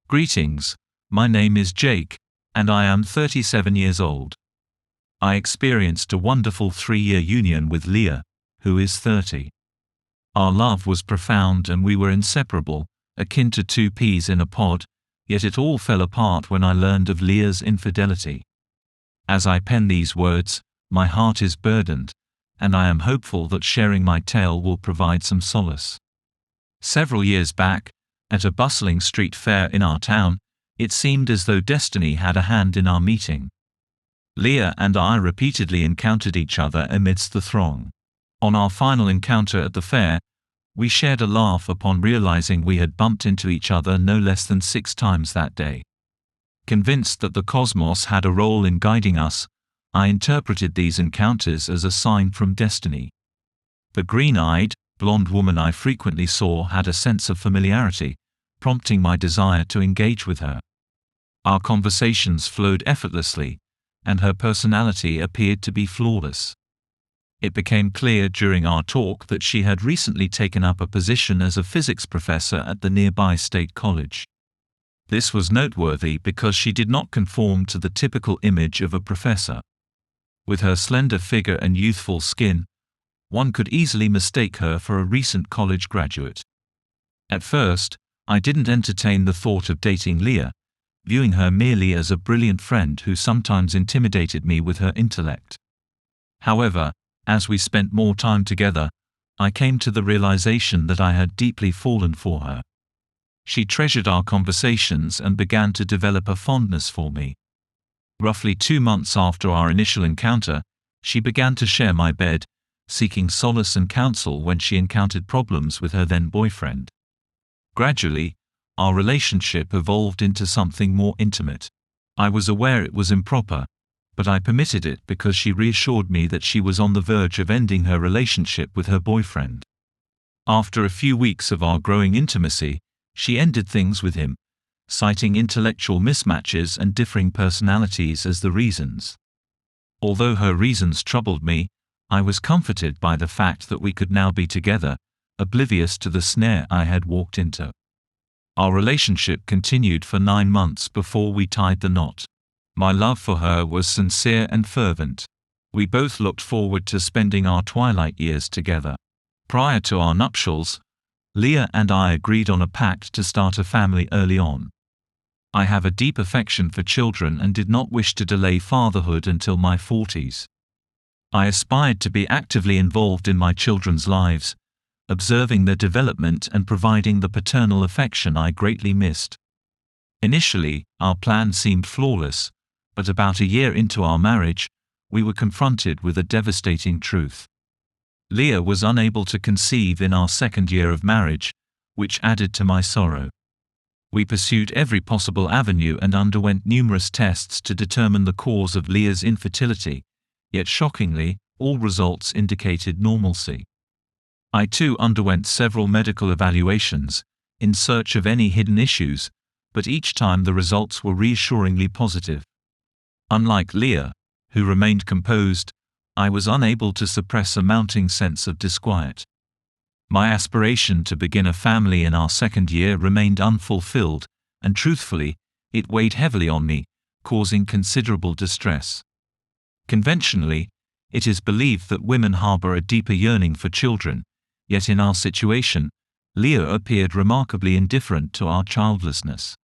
Greetings, my name is Jake, and I am 37 years old. I experienced a wonderful 3-year union with Leah, who is 30. Our love was profound and we were inseparable, akin to two peas in a pod, yet it all fell apart when I learned of Leah's infidelity. As I pen these words, my heart is burdened, and I am hopeful that sharing my tale will provide some solace. Several years back, at a bustling street fair in our town, it seemed as though destiny had a hand in our meeting. Leah and I repeatedly encountered each other amidst the throng. On our final encounter at the fair, we shared a laugh upon realizing we had bumped into each other no less than 6 times that day. Convinced that the cosmos had a role in guiding us, I interpreted these encounters as a sign from destiny. The green-eyed, blonde woman I frequently saw had a sense of familiarity, prompting my desire to engage with her. Our conversations flowed effortlessly, and her personality appeared to be flawless. It became clear during our talk that she had recently taken up a position as a physics professor at the nearby state college. This was noteworthy because she did not conform to the typical image of a professor. With her slender figure and youthful skin, one could easily mistake her for a recent college graduate. At first, I didn't entertain the thought of dating Leah, viewing her merely as a brilliant friend who sometimes intimidated me with her intellect. However, as we spent more time together, I came to the realization that I had deeply fallen for her. She treasured our conversations and began to develop a fondness for me. Roughly 2 months after our initial encounter, she began to share my bed, seeking solace and counsel when she encountered problems with her then-boyfriend. Gradually, our relationship evolved into something more intimate. I was aware it was improper, but I permitted it because she reassured me that she was on the verge of ending her relationship with her boyfriend. After a few weeks of our growing intimacy, she ended things with him, citing intellectual mismatches and differing personalities as the reasons. Although her reasons troubled me, I was comforted by the fact that we could now be together, oblivious to the snare I had walked into. Our relationship continued for 9 months before we tied the knot. My love for her was sincere and fervent. We both looked forward to spending our twilight years together. Prior to our nuptials, Leah and I agreed on a pact to start a family early on. I have a deep affection for children and did not wish to delay fatherhood until my 40s. I aspired to be actively involved in my children's lives, observing their development and providing the paternal affection I greatly missed. Initially, our plan seemed flawless, but about a year into our marriage, we were confronted with a devastating truth. Leah was unable to conceive in our 2nd year of marriage, which added to my sorrow. We pursued every possible avenue and underwent numerous tests to determine the cause of Leah's infertility, yet shockingly, all results indicated normalcy. I too underwent several medical evaluations, in search of any hidden issues, but each time the results were reassuringly positive. Unlike Leah, who remained composed, I was unable to suppress a mounting sense of disquiet. My aspiration to begin a family in our 2nd year remained unfulfilled, and truthfully, it weighed heavily on me, causing considerable distress. Conventionally, it is believed that women harbor a deeper yearning for children, yet in our situation, Leah appeared remarkably indifferent to our childlessness.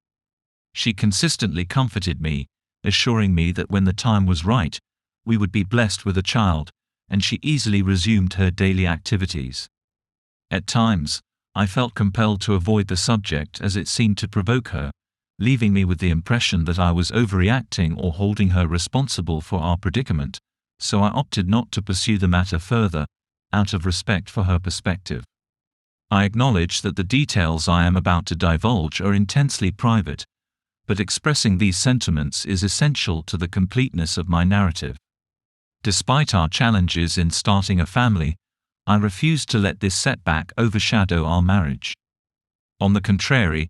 She consistently comforted me, assuring me that when the time was right, we would be blessed with a child, and she easily resumed her daily activities. At times, I felt compelled to avoid the subject as it seemed to provoke her, leaving me with the impression that I was overreacting or holding her responsible for our predicament, so I opted not to pursue the matter further, out of respect for her perspective. I acknowledge that the details I am about to divulge are intensely private, but expressing these sentiments is essential to the completeness of my narrative. Despite our challenges in starting a family, I refused to let this setback overshadow our marriage. On the contrary,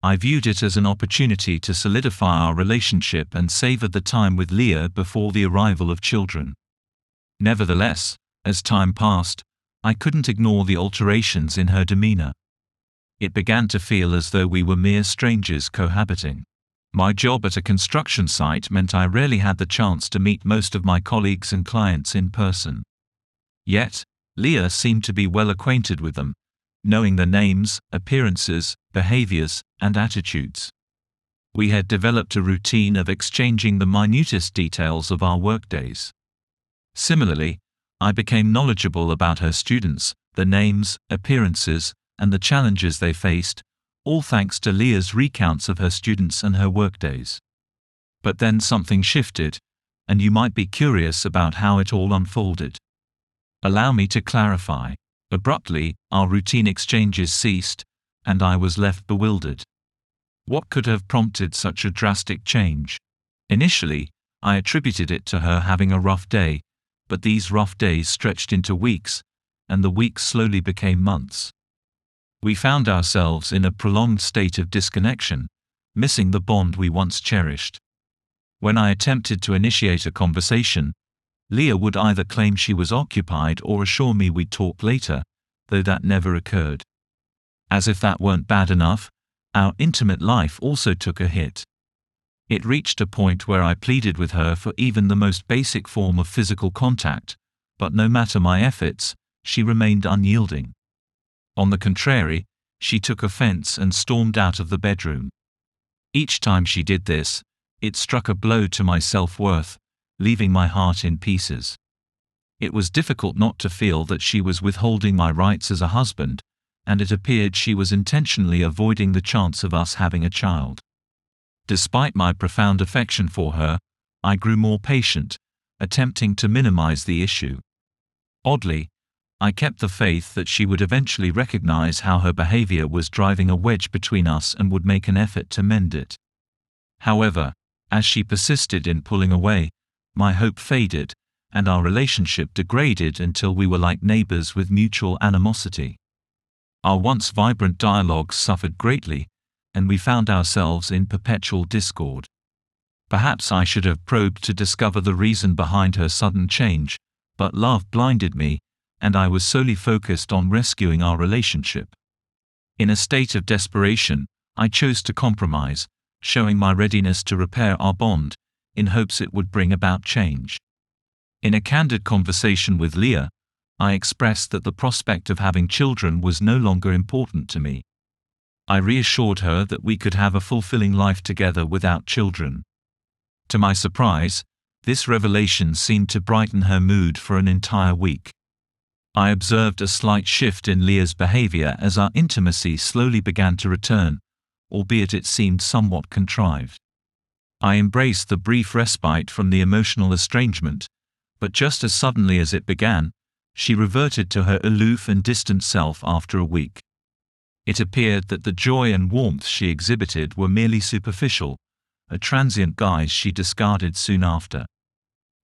I viewed it as an opportunity to solidify our relationship and savor the time with Leah before the arrival of children. Nevertheless, as time passed, I couldn't ignore the alterations in her demeanor. It began to feel as though we were mere strangers cohabiting. My job at a construction site meant I rarely had the chance to meet most of my colleagues and clients in person. Yet, Leah seemed to be well acquainted with them, knowing their names, appearances, behaviors, and attitudes. We had developed a routine of exchanging the minutest details of our workdays. Similarly, I became knowledgeable about her students, their names, appearances, and the challenges they faced, all thanks to Leah's recounts of her students and her workdays. But then something shifted, and you might be curious about how it all unfolded. Allow me to clarify. Abruptly, our routine exchanges ceased, and I was left bewildered. What could have prompted such a drastic change? Initially, I attributed it to her having a rough day, but these rough days stretched into weeks, and the weeks slowly became months. We found ourselves in a prolonged state of disconnection, missing the bond we once cherished. When I attempted to initiate a conversation, Leah would either claim she was occupied or assure me we'd talk later, though that never occurred. As if that weren't bad enough, our intimate life also took a hit. It reached a point where I pleaded with her for even the most basic form of physical contact, but no matter my efforts, she remained unyielding. On the contrary, she took offense and stormed out of the bedroom. Each time she did this, it struck a blow to my self-worth, leaving my heart in pieces. It was difficult not to feel that she was withholding my rights as a husband, and it appeared she was intentionally avoiding the chance of us having a child. Despite my profound affection for her, I grew more patient, attempting to minimize the issue. Oddly, I kept the faith that she would eventually recognize how her behavior was driving a wedge between us and would make an effort to mend it. However, as she persisted in pulling away, my hope faded, and our relationship degraded until we were like neighbors with mutual animosity. Our once vibrant dialogues suffered greatly, and we found ourselves in perpetual discord. Perhaps I should have probed to discover the reason behind her sudden change, but love blinded me, and I was solely focused on rescuing our relationship. In a state of desperation, I chose to compromise, showing my readiness to repair our bond, in hopes it would bring about change. In a candid conversation with Leah, I expressed that the prospect of having children was no longer important to me. I reassured her that we could have a fulfilling life together without children. To my surprise, this revelation seemed to brighten her mood for an entire week. I observed a slight shift in Leah's behavior as our intimacy slowly began to return, albeit it seemed somewhat contrived. I embraced the brief respite from the emotional estrangement, but just as suddenly as it began, she reverted to her aloof and distant self after a week. It appeared that the joy and warmth she exhibited were merely superficial, a transient guise she discarded soon after.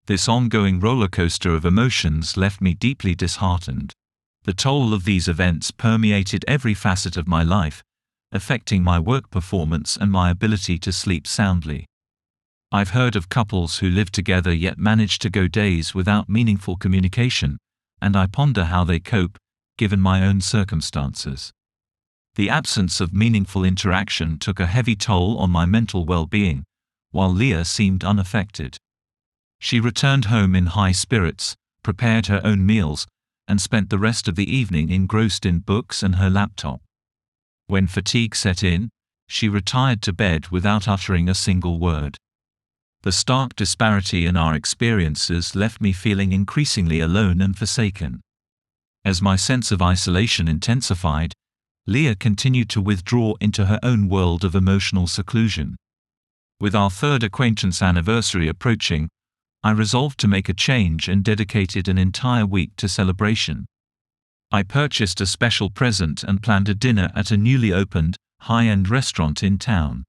This ongoing rollercoaster of emotions left me deeply disheartened. The toll of these events permeated every facet of my life, affecting my work performance and my ability to sleep soundly. I've heard of couples who live together yet manage to go days without meaningful communication, and I ponder how they cope, given my own circumstances. The absence of meaningful interaction took a heavy toll on my mental well-being, while Leah seemed unaffected. She returned home in high spirits, prepared her own meals, and spent the rest of the evening engrossed in books and her laptop. When fatigue set in, she retired to bed without uttering a single word. The stark disparity in our experiences left me feeling increasingly alone and forsaken. As my sense of isolation intensified, Leah continued to withdraw into her own world of emotional seclusion. With our third acquaintance anniversary approaching, I resolved to make a change and dedicated an entire week to celebration. I purchased a special present and planned a dinner at a newly opened, high-end restaurant in town.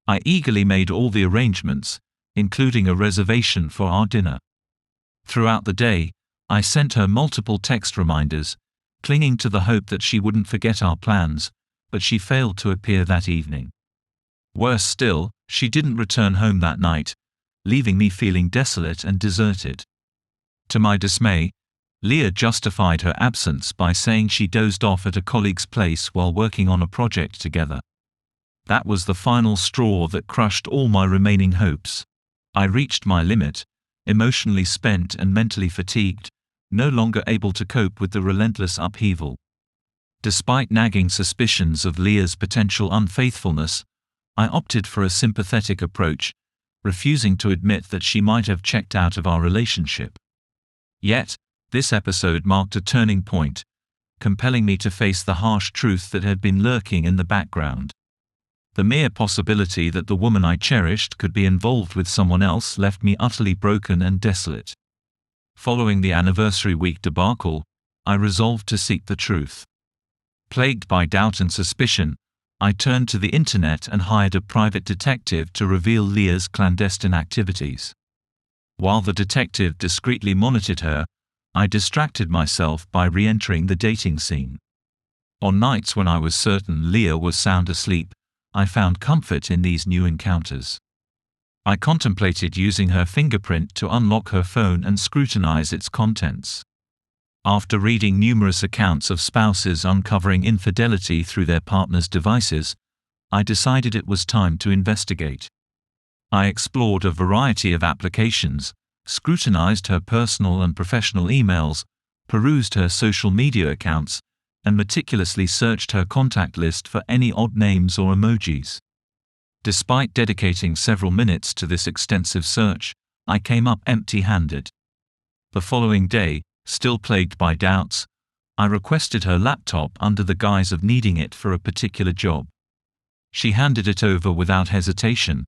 I eagerly made all the arrangements, including a reservation for our dinner. Throughout the day, I sent her multiple text reminders, clinging to the hope that she wouldn't forget our plans, but she failed to appear that evening. Worse still, she didn't return home that night, leaving me feeling desolate and deserted. To my dismay, Leah justified her absence by saying she dozed off at a colleague's place while working on a project together. That was the final straw that crushed all my remaining hopes. I reached my limit, emotionally spent and mentally fatigued, no longer able to cope with the relentless upheaval. Despite nagging suspicions of Leah's potential unfaithfulness, I opted for a sympathetic approach, refusing to admit that she might have checked out of our relationship. Yet, this episode marked a turning point, compelling me to face the harsh truth that had been lurking in the background. The mere possibility that the woman I cherished could be involved with someone else left me utterly broken and desolate. Following the anniversary week debacle, I resolved to seek the truth. Plagued by doubt and suspicion, I turned to the internet and hired a private detective to reveal Leah's clandestine activities. While the detective discreetly monitored her, I distracted myself by re-entering the dating scene. On nights when I was certain Leah was sound asleep, I found comfort in these new encounters. I contemplated using her fingerprint to unlock her phone and scrutinize its contents. After reading numerous accounts of spouses uncovering infidelity through their partner's devices, I decided it was time to investigate. I explored a variety of applications, scrutinized her personal and professional emails, perused her social media accounts, and meticulously searched her contact list for any odd names or emojis. Despite dedicating several minutes to this extensive search, I came up empty-handed. The following day, still plagued by doubts, I requested her laptop under the guise of needing it for a particular job. She handed it over without hesitation,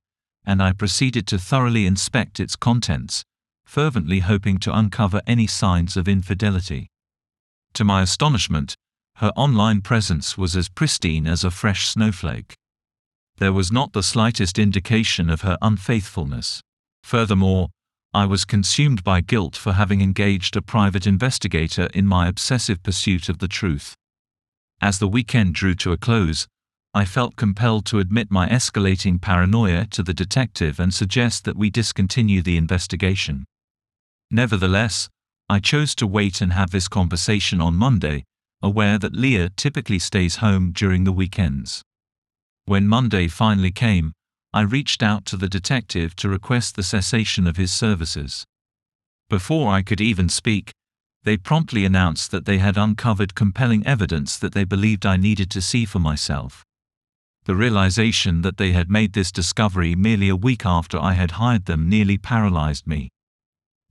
and I proceeded to thoroughly inspect its contents, fervently hoping to uncover any signs of infidelity. To my astonishment, her online presence was as pristine as a fresh snowflake. There was not the slightest indication of her unfaithfulness. Furthermore, I was consumed by guilt for having engaged a private investigator in my obsessive pursuit of the truth. As the weekend drew to a close, I felt compelled to admit my escalating paranoia to the detective and suggest that we discontinue the investigation. Nevertheless, I chose to wait and have this conversation on Monday, aware that Leah typically stays home during the weekends. When Monday finally came, I reached out to the detective to request the cessation of his services. Before I could even speak, they promptly announced that they had uncovered compelling evidence that they believed I needed to see for myself. The realization that they had made this discovery merely a week after I had hired them nearly paralyzed me.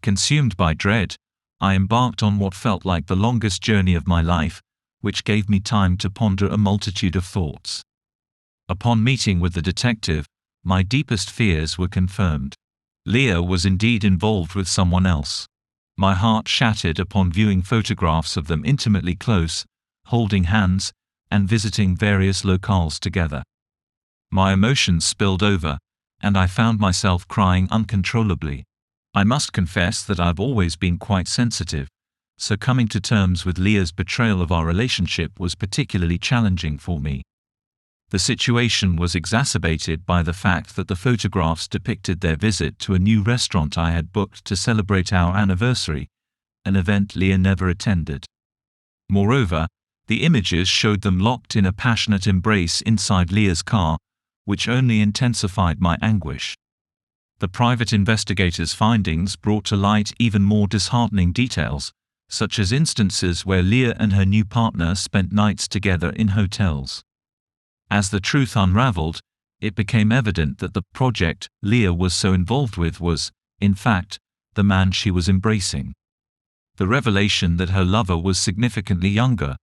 Consumed by dread, I embarked on what felt like the longest journey of my life, which gave me time to ponder a multitude of thoughts. Upon meeting with the detective, my deepest fears were confirmed. Leah was indeed involved with someone else. My heart shattered upon viewing photographs of them intimately close, holding hands, and visiting various locales together. My emotions spilled over, and I found myself crying uncontrollably. I must confess that I've always been quite sensitive, so coming to terms with Leah's betrayal of our relationship was particularly challenging for me. The situation was exacerbated by the fact that the photographs depicted their visit to a new restaurant I had booked to celebrate our anniversary, an event Leah never attended. Moreover, the images showed them locked in a passionate embrace inside Leah's car, which only intensified my anguish. The private investigator's findings brought to light even more disheartening details, such as instances where Leah and her new partner spent nights together in hotels. As the truth unraveled, it became evident that the project Leah was so involved with was, in fact, the man she was embracing. The revelation that her lover was significantly younger,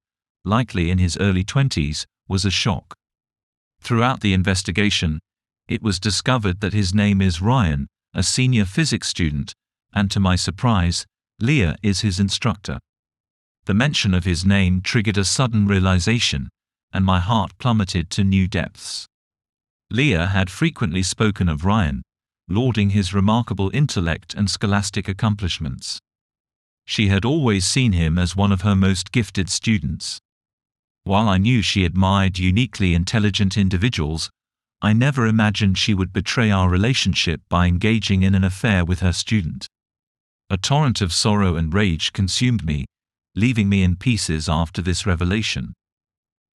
likely in his early 20s, was a shock. Throughout the investigation, it was discovered that his name is Ryan, a senior physics student, and to my surprise, Leah is his instructor. The mention of his name triggered a sudden realization, and my heart plummeted to new depths. Leah had frequently spoken of Ryan, lauding his remarkable intellect and scholastic accomplishments. She had always seen him as one of her most gifted students. While I knew she admired uniquely intelligent individuals, I never imagined she would betray our relationship by engaging in an affair with her student. A torrent of sorrow and rage consumed me, leaving me in pieces after this revelation.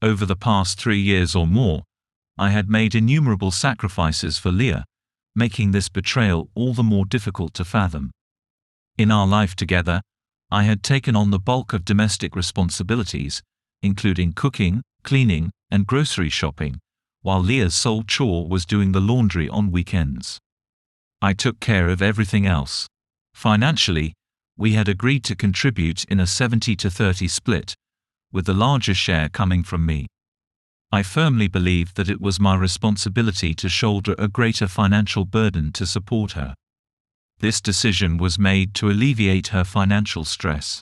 Over the past 3 years or more, I had made innumerable sacrifices for Leah, making this betrayal all the more difficult to fathom. In our life together, I had taken on the bulk of domestic responsibilities, including cooking, cleaning, and grocery shopping, while Leah's sole chore was doing the laundry on weekends. I took care of everything else. Financially, we had agreed to contribute in a 70-30 split, with the larger share coming from me. I firmly believed that it was my responsibility to shoulder a greater financial burden to support her. This decision was made to alleviate her financial stress.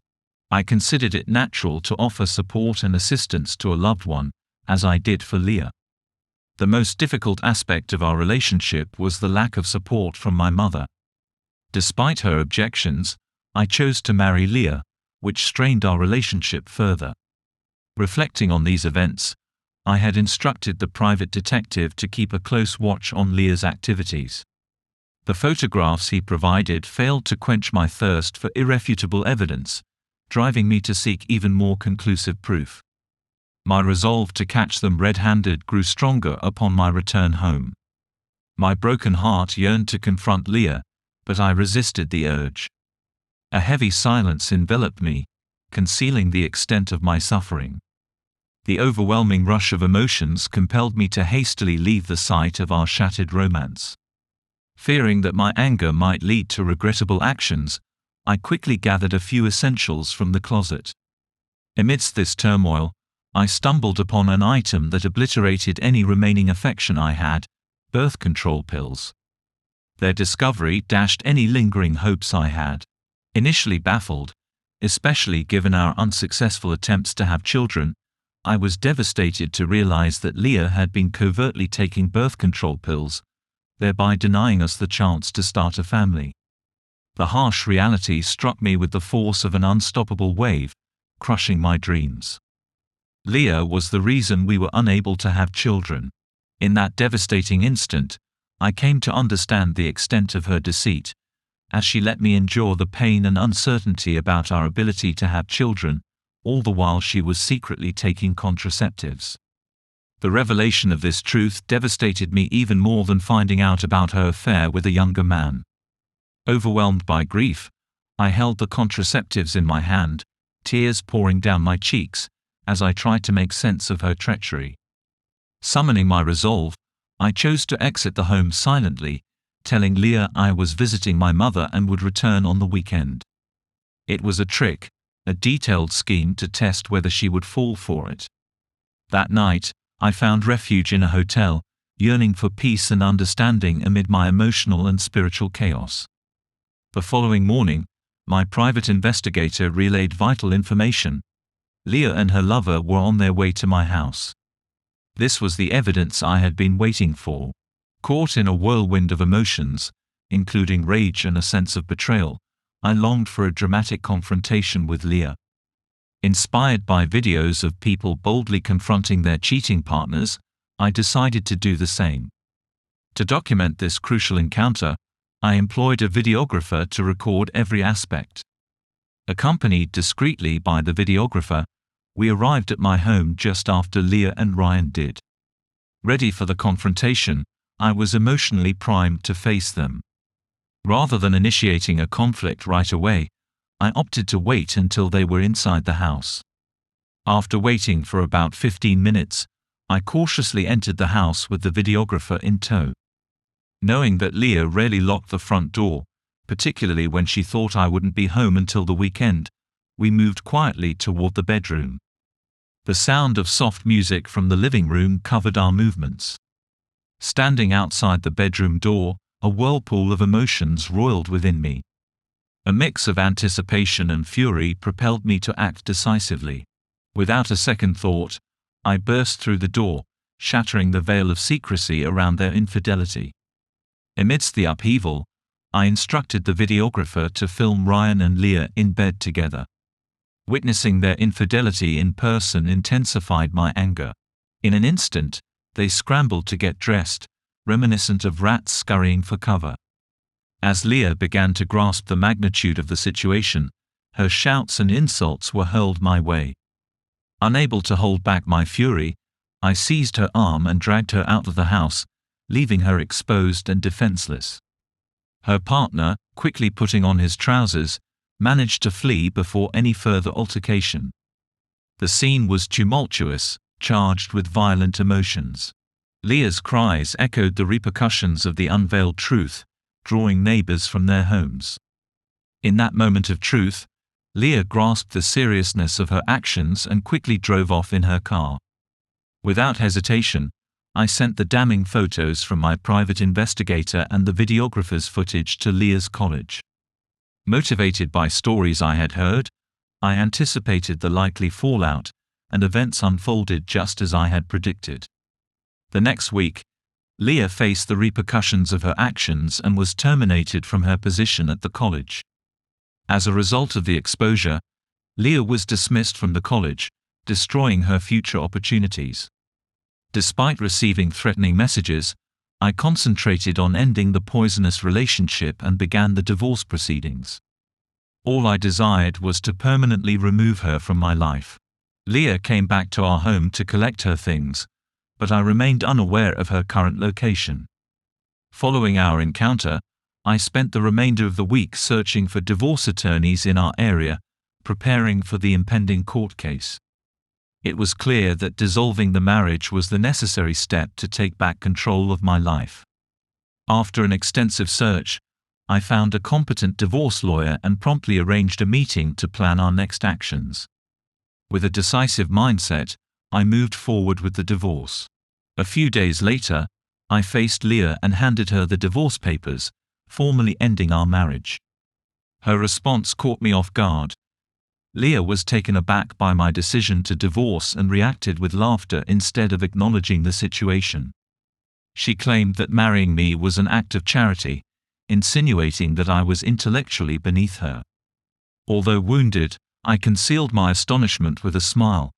I considered it natural to offer support and assistance to a loved one, as I did for Leah. The most difficult aspect of our relationship was the lack of support from my mother. Despite her objections, I chose to marry Leah, which strained our relationship further. Reflecting on these events, I had instructed the private detective to keep a close watch on Leah's activities. The photographs he provided failed to quench my thirst for irrefutable evidence, driving me to seek even more conclusive proof. My resolve to catch them red-handed grew stronger upon my return home. My broken heart yearned to confront Leah, but I resisted the urge. A heavy silence enveloped me, concealing the extent of my suffering. The overwhelming rush of emotions compelled me to hastily leave the site of our shattered romance. Fearing that my anger might lead to regrettable actions, I quickly gathered a few essentials from the closet. Amidst this turmoil, I stumbled upon an item that obliterated any remaining affection I had: birth control pills. Their discovery dashed any lingering hopes I had. Initially baffled, especially given our unsuccessful attempts to have children, I was devastated to realize that Leah had been covertly taking birth control pills, thereby denying us the chance to start a family. The harsh reality struck me with the force of an unstoppable wave, crushing my dreams. Leah was the reason we were unable to have children. In that devastating instant, I came to understand the extent of her deceit, as she let me endure the pain and uncertainty about our ability to have children, all the while she was secretly taking contraceptives. The revelation of this truth devastated me even more than finding out about her affair with a younger man. Overwhelmed by grief, I held the contraceptives in my hand, tears pouring down my cheeks, as I tried to make sense of her treachery. Summoning my resolve, I chose to exit the home silently, telling Leah I was visiting my mother and would return on the weekend. It was a trick, a detailed scheme to test whether she would fall for it. That night, I found refuge in a hotel, yearning for peace and understanding amid my emotional and spiritual chaos. The following morning, my private investigator relayed vital information. Leah and her lover were on their way to my house. This was the evidence I had been waiting for. Caught in a whirlwind of emotions, including rage and a sense of betrayal, I longed for a dramatic confrontation with Leah. Inspired by videos of people boldly confronting their cheating partners, I decided to do the same. To document this crucial encounter, I employed a videographer to record every aspect. Accompanied discreetly by the videographer, we arrived at my home just after Leah and Ryan did. Ready for the confrontation, I was emotionally primed to face them. Rather than initiating a conflict right away, I opted to wait until they were inside the house. After waiting for about 15 minutes, I cautiously entered the house with the videographer in tow. Knowing that Leah rarely locked the front door, particularly when she thought I wouldn't be home until the weekend, we moved quietly toward the bedroom. The sound of soft music from the living room covered our movements. Standing outside the bedroom door, a whirlpool of emotions roiled within me. A mix of anticipation and fury propelled me to act decisively. Without a second thought, I burst through the door, shattering the veil of secrecy around their infidelity. Amidst the upheaval, I instructed the videographer to film Ryan and Leah in bed together. Witnessing their infidelity in person intensified my anger. In an instant, they scrambled to get dressed, reminiscent of rats scurrying for cover. As Leah began to grasp the magnitude of the situation, Her shouts and insults were hurled my way. Unable to hold back my fury, I seized her arm and dragged her out of the house, leaving her exposed and defenseless. Her partner, quickly putting on his trousers, managed to flee before any further altercation. The scene was tumultuous, charged with violent emotions. Leah's cries echoed the repercussions of the unveiled truth, drawing neighbors from their homes. In that moment of truth, Leah grasped the seriousness of her actions and quickly drove off in her car. Without hesitation, I sent the damning photos from my private investigator and the videographer's footage to Leah's college. Motivated by stories I had heard, I anticipated the likely fallout, and events unfolded just as I had predicted. The next week, Leah faced the repercussions of her actions and was terminated from her position at the college. As a result of the exposure, Leah was dismissed from the college, destroying her future opportunities. Despite receiving threatening messages, I concentrated on ending the poisonous relationship and began the divorce proceedings. All I desired was to permanently remove her from my life. Leah came back to our home to collect her things, but I remained unaware of her current location. Following our encounter, I spent the remainder of the week searching for divorce attorneys in our area, preparing for the impending court case. It was clear that dissolving the marriage was the necessary step to take back control of my life. After an extensive search, I found a competent divorce lawyer and promptly arranged a meeting to plan our next actions. With a decisive mindset, I moved forward with the divorce. A few days later, I faced Leah and handed her the divorce papers, formally ending our marriage. Her response caught me off guard. Leah was taken aback by my decision to divorce and reacted with laughter instead of acknowledging the situation. She claimed that marrying me was an act of charity, insinuating that I was intellectually beneath her. Although wounded, I concealed my astonishment with a smile,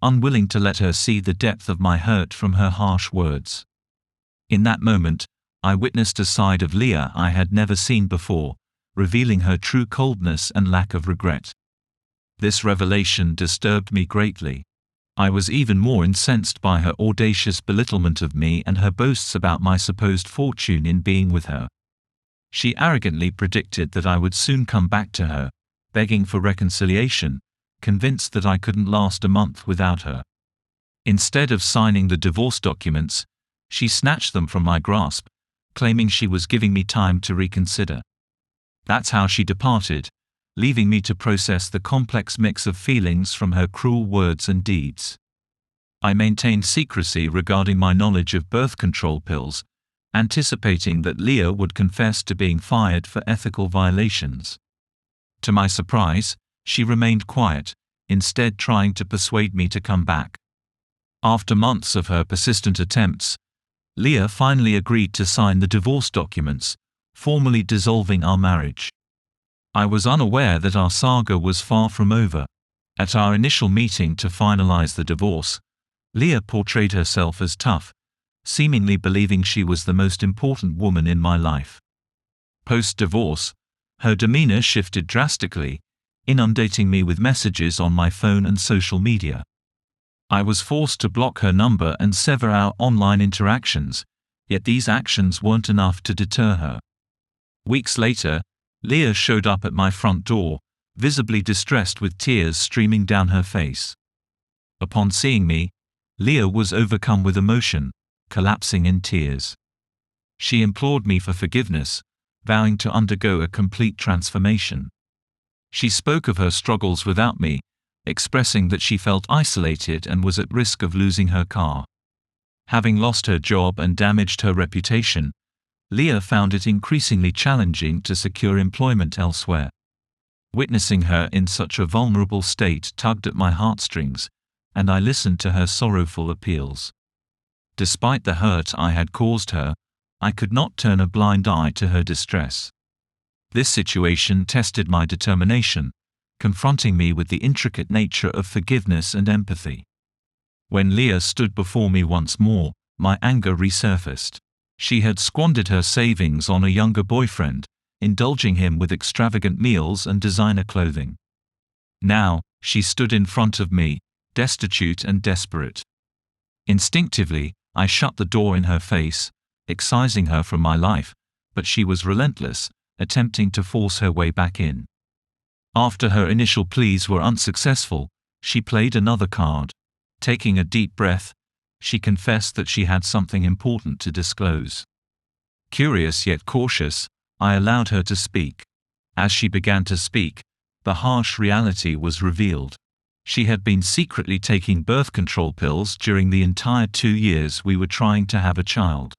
unwilling to let her see the depth of my hurt from her harsh words. In that moment, I witnessed a side of Leah I had never seen before, revealing her true coldness and lack of regret. This revelation disturbed me greatly. I was even more incensed by her audacious belittlement of me and her boasts about my supposed fortune in being with her. She arrogantly predicted that I would soon come back to her, begging for reconciliation, convinced that I couldn't last a month without her. Instead of signing the divorce documents, she snatched them from my grasp, claiming she was giving me time to reconsider. That's how she departed, leaving me to process the complex mix of feelings from her cruel words and deeds. I maintained secrecy regarding my knowledge of birth control pills, anticipating that Leah would confess to being fired for ethical violations. To my surprise, she remained quiet, instead trying to persuade me to come back. After months of her persistent attempts, Leah finally agreed to sign the divorce documents, formally dissolving our marriage. I was unaware that our saga was far from over. At our initial meeting to finalize the divorce, Leah portrayed herself as tough, seemingly believing she was the most important woman in my life. Post-divorce, her demeanor shifted drastically, inundating me with messages on my phone and social media. I was forced to block her number and sever our online interactions, yet these actions weren't enough to deter her. Weeks later, Leah showed up at my front door, visibly distressed with tears streaming down her face. Upon seeing me, Leah was overcome with emotion, collapsing in tears. She implored me for forgiveness, vowing to undergo a complete transformation. She spoke of her struggles without me, expressing that she felt isolated and was at risk of losing her car. Having lost her job and damaged her reputation, Leah found it increasingly challenging to secure employment elsewhere. Witnessing her in such a vulnerable state tugged at my heartstrings, and I listened to her sorrowful appeals. Despite the hurt I had caused her, I could not turn a blind eye to her distress. This situation tested my determination, confronting me with the intricate nature of forgiveness and empathy. When Leah stood before me once more, my anger resurfaced. She had squandered her savings on a younger boyfriend, indulging him with extravagant meals and designer clothing. Now, she stood in front of me, destitute and desperate. Instinctively, I shut the door in her face, excising her from my life, but she was relentless, attempting to force her way back in. After her initial pleas were unsuccessful, she played another card. Taking a deep breath, she confessed that she had something important to disclose. Curious yet cautious, I allowed her to speak. As she began to speak, the harsh reality was revealed. She had been secretly taking birth control pills during the entire 2 years we were trying to have a child.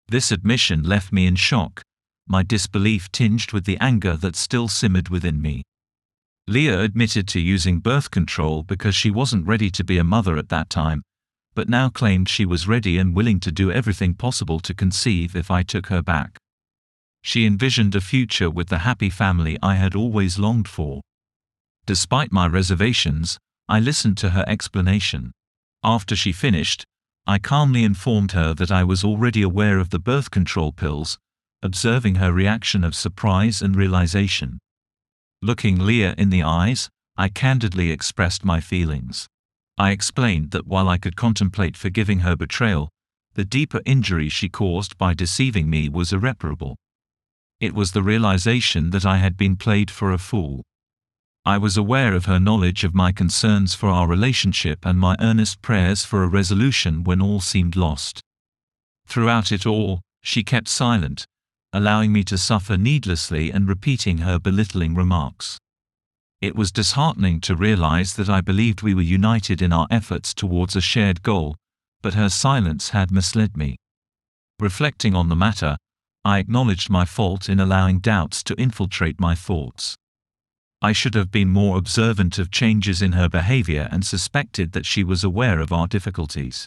This admission left me in shock, my disbelief tinged with the anger that still simmered within me. Leah admitted to using birth control because she wasn't ready to be a mother at that time, but now claimed she was ready and willing to do everything possible to conceive if I took her back. She envisioned a future with the happy family I had always longed for. Despite my reservations, I listened to her explanation. After she finished, I calmly informed her that I was already aware of the birth control pills, observing her reaction of surprise and realization. Looking Leah in the eyes, I candidly expressed my feelings. I explained that while I could contemplate forgiving her betrayal, the deeper injury she caused by deceiving me was irreparable. It was the realization that I had been played for a fool. I was aware of her knowledge of my concerns for our relationship and my earnest prayers for a resolution when all seemed lost. Throughout it all, she kept silent, allowing me to suffer needlessly and repeating her belittling remarks. It was disheartening to realize that I believed we were united in our efforts towards a shared goal, but her silence had misled me. Reflecting on the matter, I acknowledged my fault in allowing doubts to infiltrate my thoughts. I should have been more observant of changes in her behavior and suspected that she was aware of our difficulties.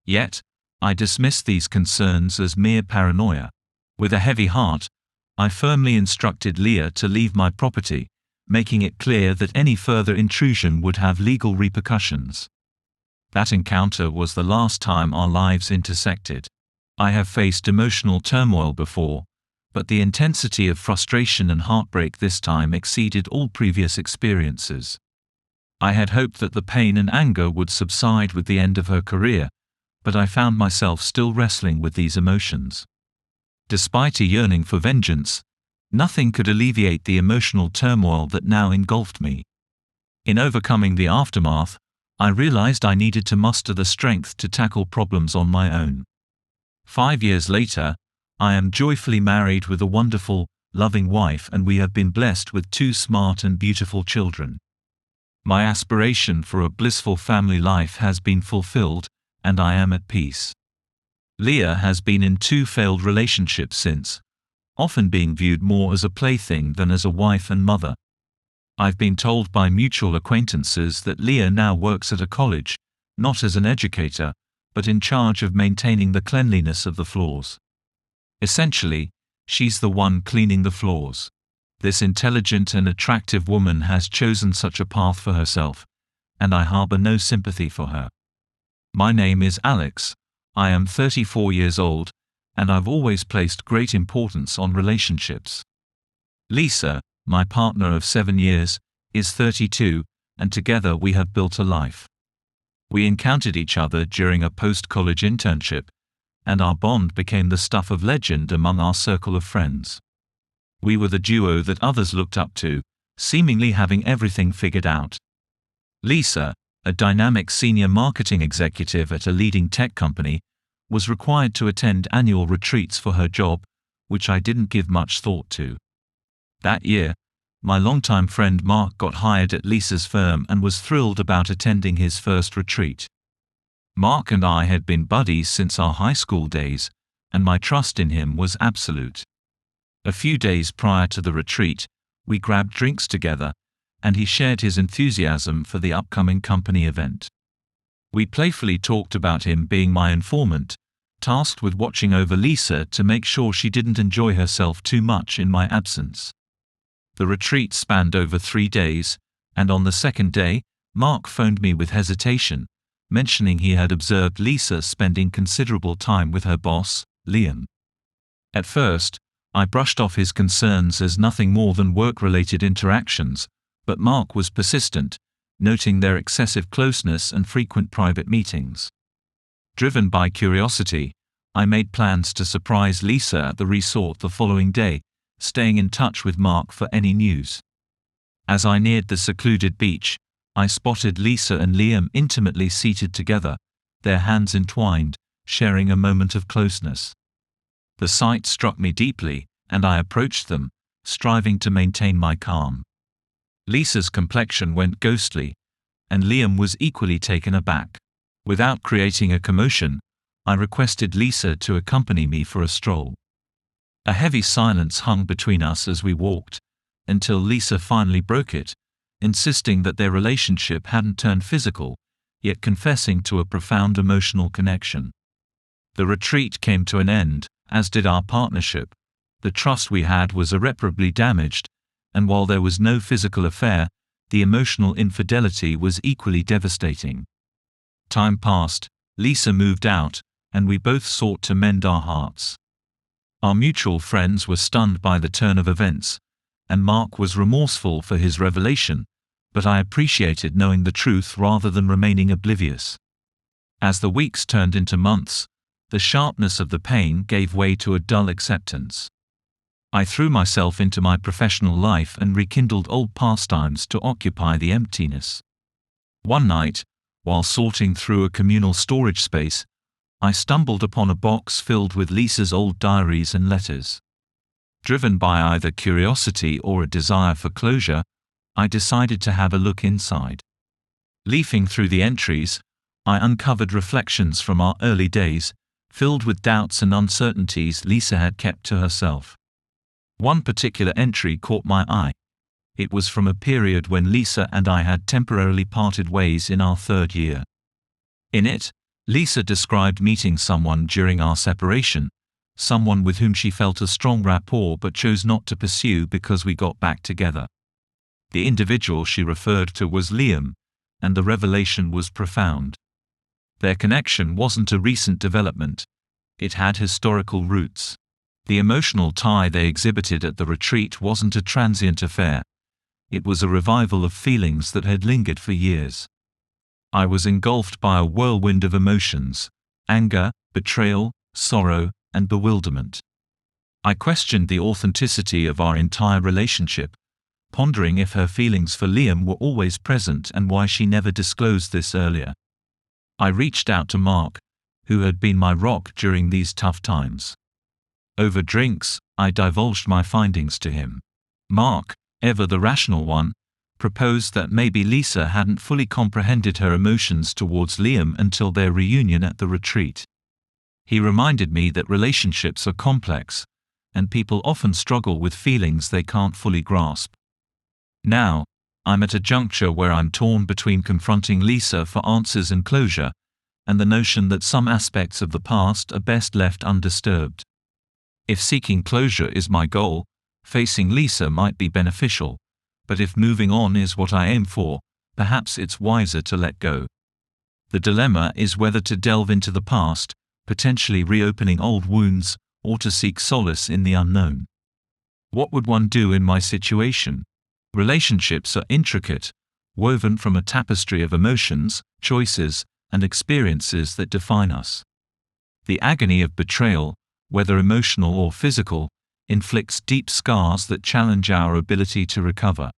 Yet, I dismissed these concerns as mere paranoia. With a heavy heart, I firmly instructed Leah to leave my property, making it clear that any further intrusion would have legal repercussions. That encounter was the last time our lives intersected. I have faced emotional turmoil before, but the intensity of frustration and heartbreak this time exceeded all previous experiences. I had hoped that the pain and anger would subside with the end of her career, but I found myself still wrestling with these emotions. Despite a yearning for vengeance, nothing could alleviate the emotional turmoil that now engulfed me. In overcoming the aftermath, I realized I needed to muster the strength to tackle problems on my own. 5 years later, I am joyfully married with a wonderful, loving wife, and we have been blessed with 2 smart and beautiful children. My aspiration for a blissful family life has been fulfilled, and I am at peace. Leah has been in 2 failed relationships since, often being viewed more as a plaything than as a wife and mother. I've been told by mutual acquaintances that Leah now works at a college, not as an educator, but in charge of maintaining the cleanliness of the floors. Essentially, she's the one cleaning the floors. This intelligent and attractive woman has chosen such a path for herself, and I harbor no sympathy for her. My name is Alex. I am 34 years old, and I've always placed great importance on relationships. Lisa, my partner of 7 years, is 32, and together we have built a life. We encountered each other during a post-college internship, and our bond became the stuff of legend among our circle of friends. We were the duo that others looked up to, seemingly having everything figured out. Lisa, a dynamic senior marketing executive at a leading tech company, was required to attend annual retreats for her job, which I didn't give much thought to. That year, my longtime friend Mark got hired at Lisa's firm and was thrilled about attending his first retreat. Mark and I had been buddies since our high school days, and my trust in him was absolute. A few days prior to the retreat, we grabbed drinks together, and he shared his enthusiasm for the upcoming company event. We playfully talked about him being my informant, tasked with watching over Lisa to make sure she didn't enjoy herself too much in my absence. The retreat spanned over 3 days, and on the second day, Mark phoned me with hesitation, mentioning he had observed Lisa spending considerable time with her boss, Liam. At first, I brushed off his concerns as nothing more than work-related interactions, But Mark was persistent, noting their excessive closeness and frequent private meetings. Driven by curiosity, I made plans to surprise Lisa at the resort the following day, staying in touch with Mark for any news. As I neared the secluded beach, I spotted Lisa and Liam intimately seated together, their hands entwined, sharing a moment of closeness. The sight struck me deeply, and I approached them, striving to maintain my calm. Lisa's complexion went ghostly, and Liam was equally taken aback. Without creating a commotion, I requested Lisa to accompany me for a stroll. A heavy silence hung between us as we walked, until Lisa finally broke it, insisting that their relationship hadn't turned physical, yet confessing to a profound emotional connection. The retreat came to an end, as did our partnership. The trust we had was irreparably damaged, and while there was no physical affair, the emotional infidelity was equally devastating. Time passed, Lisa moved out, and we both sought to mend our hearts. Our mutual friends were stunned by the turn of events, and Mark was remorseful for his revelation, but I appreciated knowing the truth rather than remaining oblivious. As the weeks turned into months, the sharpness of the pain gave way to a dull acceptance. I threw myself into my professional life and rekindled old pastimes to occupy the emptiness. One night, while sorting through a communal storage space, I stumbled upon a box filled with Lisa's old diaries and letters. Driven by either curiosity or a desire for closure, I decided to have a look inside. Leafing through the entries, I uncovered reflections from our early days, filled with doubts and uncertainties Lisa had kept to herself. One particular entry caught my eye. It was from a period when Lisa and I had temporarily parted ways in our third year. In it, Lisa described meeting someone during our separation, someone with whom she felt a strong rapport but chose not to pursue because we got back together. The individual she referred to was Liam, and the revelation was profound. Their connection wasn't a recent development. It had historical roots. The emotional tie they exhibited at the retreat wasn't a transient affair. It was a revival of feelings that had lingered for years. I was engulfed by a whirlwind of emotions: anger, betrayal, sorrow, and bewilderment. I questioned the authenticity of our entire relationship, pondering if her feelings for Liam were always present and why she never disclosed this earlier. I reached out to Mark, who had been my rock during these tough times. Over drinks, I divulged my findings to him. Mark, ever the rational one, proposed that maybe Lisa hadn't fully comprehended her emotions towards Liam until their reunion at the retreat. He reminded me that relationships are complex, and people often struggle with feelings they can't fully grasp. Now, I'm at a juncture where I'm torn between confronting Lisa for answers and closure, and the notion that some aspects of the past are best left undisturbed. If seeking closure is my goal, facing Lisa might be beneficial, but if moving on is what I aim for, perhaps it's wiser to let go. The dilemma is whether to delve into the past, potentially reopening old wounds, or to seek solace in the unknown. What would one do in my situation? Relationships are intricate, woven from a tapestry of emotions, choices, and experiences that define us. The agony of betrayal, whether emotional or physical, inflicts deep scars that challenge our ability to recover.